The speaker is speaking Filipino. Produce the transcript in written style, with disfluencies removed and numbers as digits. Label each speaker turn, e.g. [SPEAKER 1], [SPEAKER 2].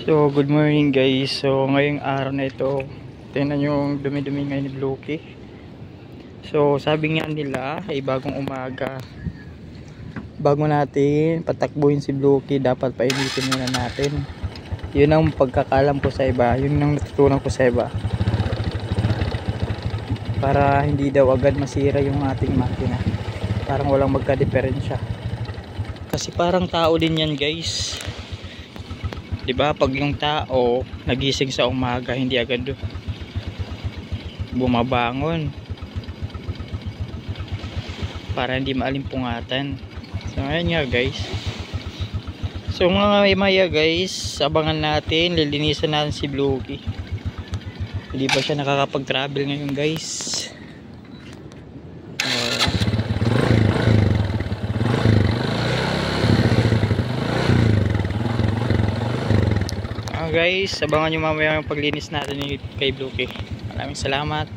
[SPEAKER 1] So, good morning guys. So, ngayong araw na ito, tingnan yung dumi-dumi ngayon ni Blokey. So, sabi nga nila, ay bagong umaga. Bago natin patakbuhin si Blokey, dapat painitin muna natin. Yun ang pagkakalam ko sa iba. Yun ang natutunan ko sa iba. Para hindi daw agad masira yung ating makina. Parang walang magka-diferensya. Kasi parang tao din yan guys. 'Di ba, pag yung tao nagising sa umaga, hindi agad bumabangon para hindi maalimpungatan. So ngayon nga guys, so mga maya guys, abangan natin, lilinisan natin si Blokey. Hindi pa siya nakakapag-travel ngayon guys. Guys, abangan nyo mamaya yung paglinis natin kay Blokey. Maraming salamat.